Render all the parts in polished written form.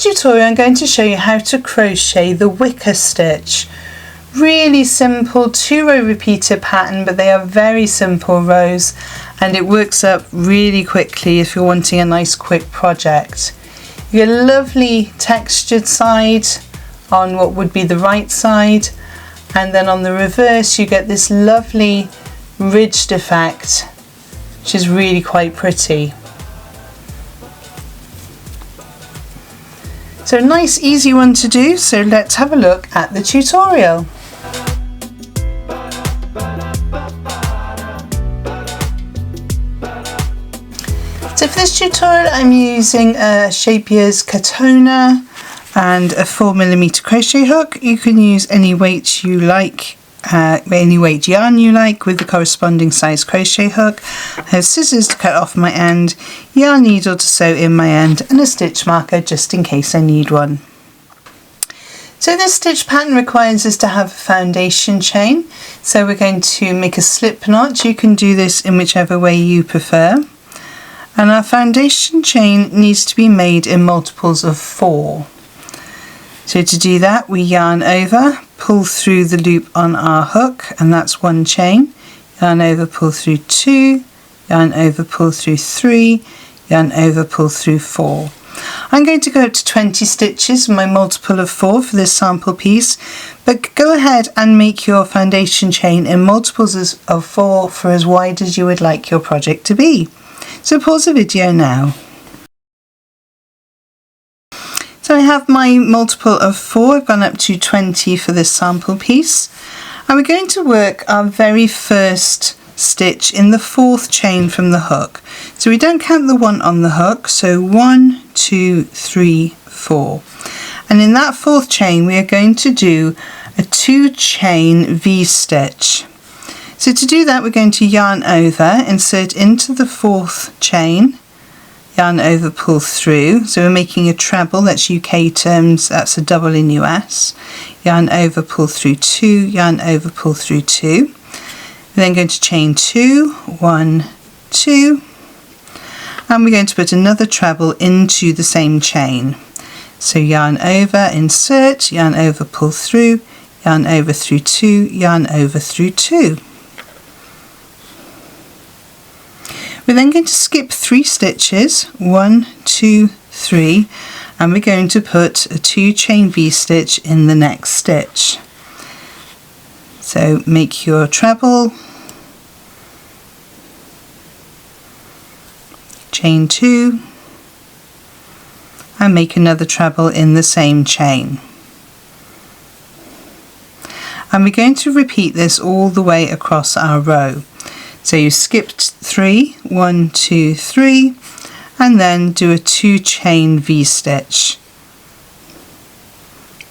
tutorial I'm going to show you how to crochet the wicker stitch. Really simple 2-row repeated pattern, but they are very simple rows and it works up really quickly if you're wanting a nice quick project. You get a lovely textured side on what would be the right side, and then on the reverse you get this lovely ridged effect, which is really quite pretty. So a nice easy one to do, so let's have a look at the tutorial. So for this tutorial I'm using a Shapier's Katona and a 4mm crochet hook. You can use any weight you like, any weight yarn you like with the corresponding size crochet hook. I have scissors to cut off my end, yarn needle to sew in my end, and a stitch marker just in case I need one. So this stitch pattern requires us to have a foundation chain, so we're going to make a slip knot. You can do this in whichever way you prefer, and our foundation chain needs to be made in multiples of 4. So to do that we yarn over, pull through the loop on our hook, and that's 1 chain, yarn over, pull through 2, yarn over, pull through 3, yarn over, pull through 4. I'm going to go up to 20 stitches with my multiple of 4 for this sample piece, but go ahead and make your foundation chain in multiples of 4 for as wide as you would like your project to be. So pause the video now. So I have my multiple of 4, I've gone up to 20 for this sample piece, and we're going to work our very first stitch in the 4th chain from the hook. So we don't count the 1 on the hook, so 1, 2, 3, 4. And in that 4th chain we are going to do a 2-chain V-stitch. So to do that we're going to yarn over, insert into the 4th chain, yarn over, pull through, so we're making a treble, that's UK terms, that's a double in US, yarn over, pull through 2, yarn over, pull through 2, we're then going to chain 2, 1, 2, and we're going to put another treble into the same chain. So yarn over, insert, yarn over, pull through, yarn over through 2, yarn over through 2. We're then going to skip 3 stitches, 1, 2, 3, and we're going to put a 2-chain V-stitch in the next stitch. So make your treble, chain 2, and make another treble in the same chain. And we're going to repeat this all the way across our row. So you skipped 3, 1, 2, 3, and then do a 2-chain V-stitch.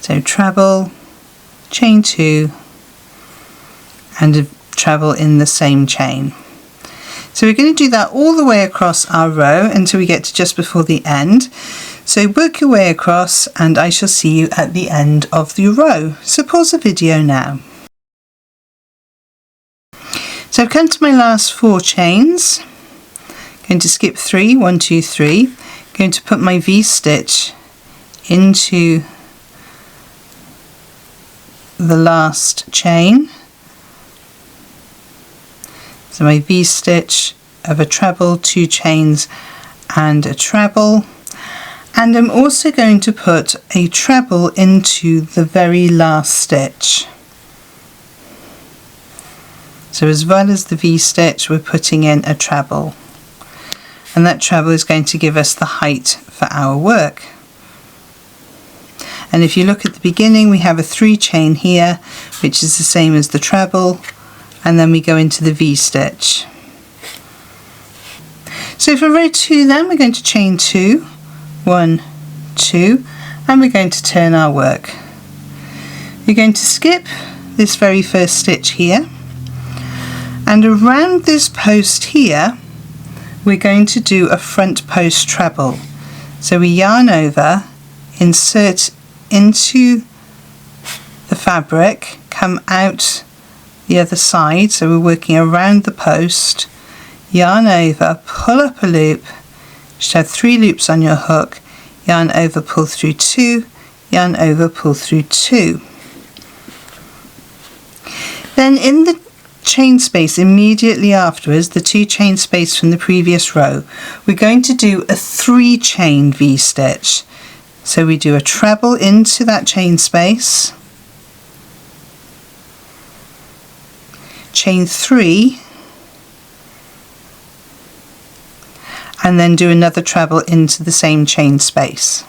So treble, chain 2, and a treble in the same chain. So we're going to do that all the way across our row until we get to just before the end. So work your way across and I shall see you at the end of the row. So pause the video now. So I've come to my last 4 chains, going to skip 3, 1, 2, 3, going to put my V-stitch into the last chain, so my V-stitch of a treble, 2 chains and a treble, and I'm also going to put a treble into the very last stitch. So as well as the V-stitch we're putting in a treble, and that treble is going to give us the height for our work. And if you look at the beginning we have a 3-chain here which is the same as the treble, and then we go into the V-stitch. So for row 2 then we're going to chain 2, 1, 2, and we're going to turn our work. We're going to skip this very first stitch here, and around this post here we're going to do a front post treble. So we yarn over, insert into the fabric, come out the other side, so we're working around the post, yarn over, pull up a loop, you should have 3 loops on your hook, yarn over, pull through 2, yarn over, pull through 2. Then in the chain space immediately afterwards, the 2 chain space from the previous row, we're going to do a 3 chain V-stitch. So we do a treble into that chain space, chain 3, and then do another treble into the same chain space.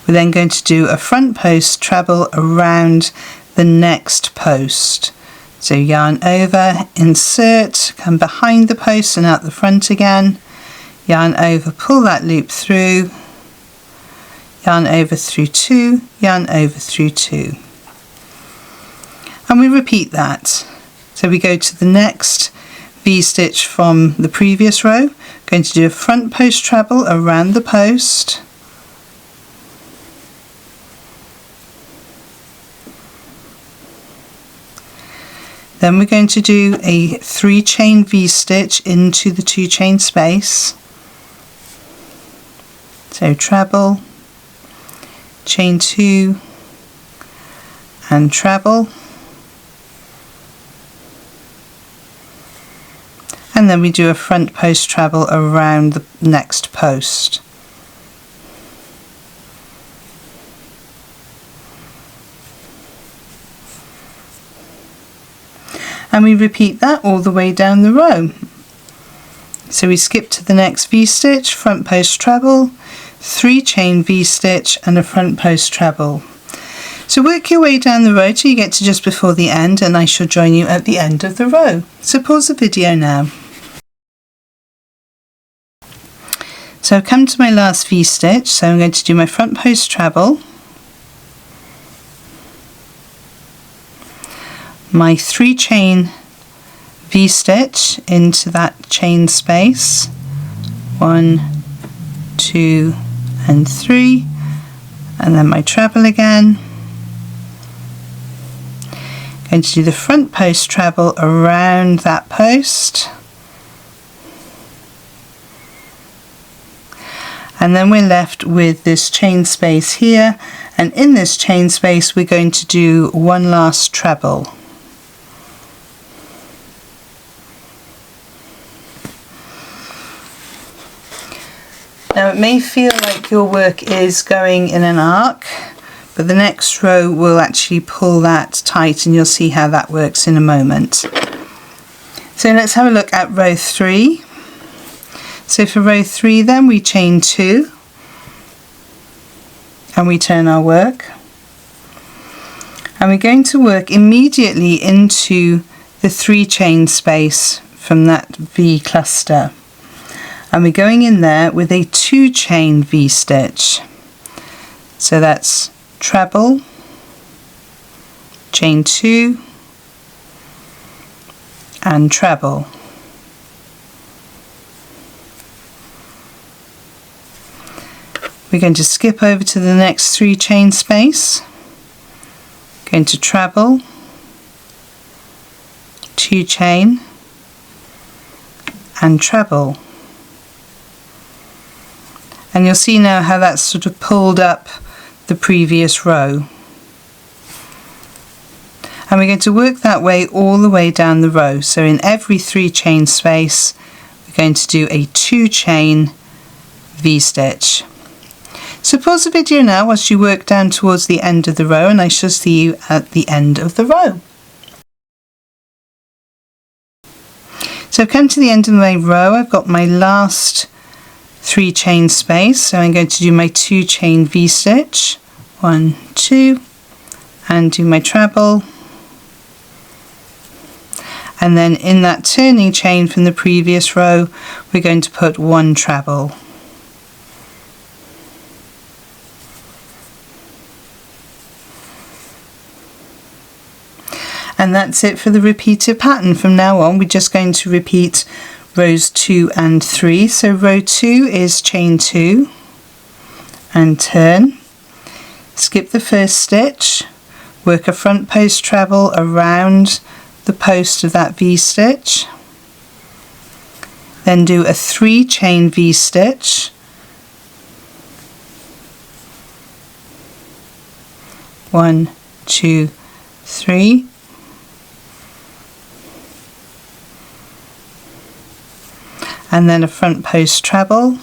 We're then going to do a front post treble around the next post. So yarn over, insert, come behind the post and out the front again, yarn over, pull that loop through, yarn over through 2, yarn over through 2. And we repeat that. So we go to the next V-stitch from the previous row, going to do a front post treble around the post, then we're going to do a 3 chain V-stitch into the 2 chain space. So treble, chain 2 and treble, and then we do a front post treble around the next post. And we repeat that all the way down the row. So we skip to the next V-stitch, front post treble, 3 chain V-stitch and a front post treble. So work your way down the row till you get to just before the end, and I shall join you at the end of the row. So pause the video now. So I've come to my last V-stitch, so I'm going to do my front post treble, my 3 chain V-stitch into that chain space, 1, 2 and 3, and then my treble again. Going to do the front post treble around that post, and then we're left with this chain space here, and in this chain space we're going to do one last treble. Now it may feel like your work is going in an arc, but the next row will actually pull that tight, and you'll see how that works in a moment. So let's have a look at row 3. So for row 3 then we chain 2 and we turn our work, and we're going to work immediately into the 3 chain space from that V cluster. And we're going in there with a 2 chain V-stitch. So that's treble, chain 2 and treble. We're going to skip over to the next 3 chain space, going to treble, 2 chain and treble. And you'll see now how that's sort of pulled up the previous row. And we're going to work that way all the way down the row. So in every 3 chain space, we're going to do a 2 chain V-stitch. So pause the video now whilst you work down towards the end of the row, and I shall see you at the end of the row. So I've come to the end of my row. I've got my last 3 chain space, so I'm going to do my 2 chain V-stitch, 1, 2, and do my treble, and then in that turning chain from the previous row we're going to put 1 treble. And that's it for the repeated pattern. From now on we're just going to repeat rows 2 and 3. So row 2 is chain 2 and turn, skip the first stitch, work a front post treble around the post of that V-stitch, then do a 3 chain V-stitch, one, two, three, and then a front post treble,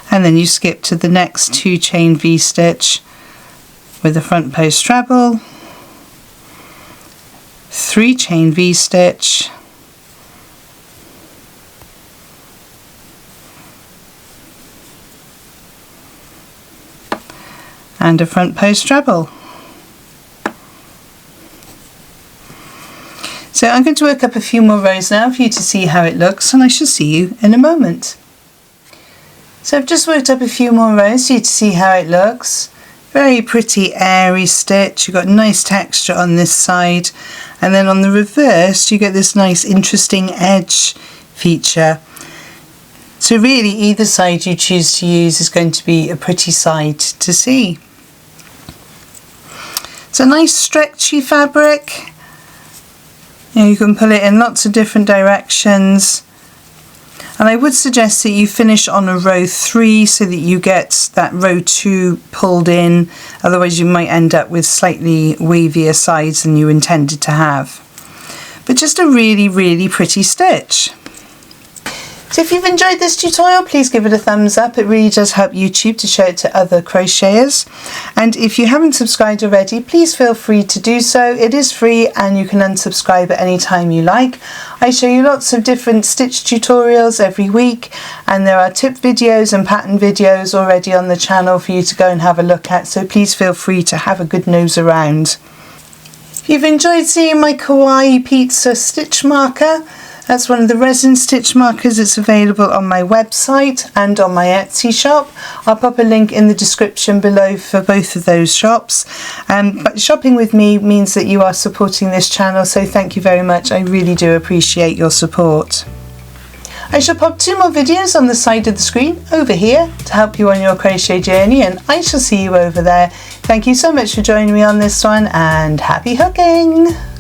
and then you skip to the next 2 chain V-stitch with a front post treble, 3 chain V-stitch, and a front post treble. So I'm going to work up a few more rows now for you to see how it looks, and I shall see you in a moment. So I've just worked up a few more rows for you to see how it looks. Very pretty airy stitch. You've got nice texture on this side, and then on the reverse you get this nice interesting edge feature. So really either side you choose to use is going to be a pretty side to see. It's a nice stretchy fabric. You can pull it in lots of different directions, and I would suggest that you finish on a row 3 so that you get that row 2 pulled in, otherwise you might end up with slightly wavier sides than you intended to have. But just a really pretty stitch. So if you've enjoyed this tutorial, please give it a thumbs up. It really does help YouTube to show it to other crocheters. And if you haven't subscribed already, please feel free to do so. It is free and you can unsubscribe at any time you like. I show you lots of different stitch tutorials every week, and there are tip videos and pattern videos already on the channel for you to go and have a look at, so please feel free to have a good nose around. If you've enjoyed seeing my kawaii pizza stitch marker, that's one of the resin stitch markers. It's available on my website and on my Etsy shop. I'll pop a link in the description below for both of those shops. But shopping with me means that you are supporting this channel, so thank you very much. I really do appreciate your support. I shall pop 2 more videos on the side of the screen over here to help you on your crochet journey, and I shall see you over there. Thank you so much for joining me on this one, and happy hooking!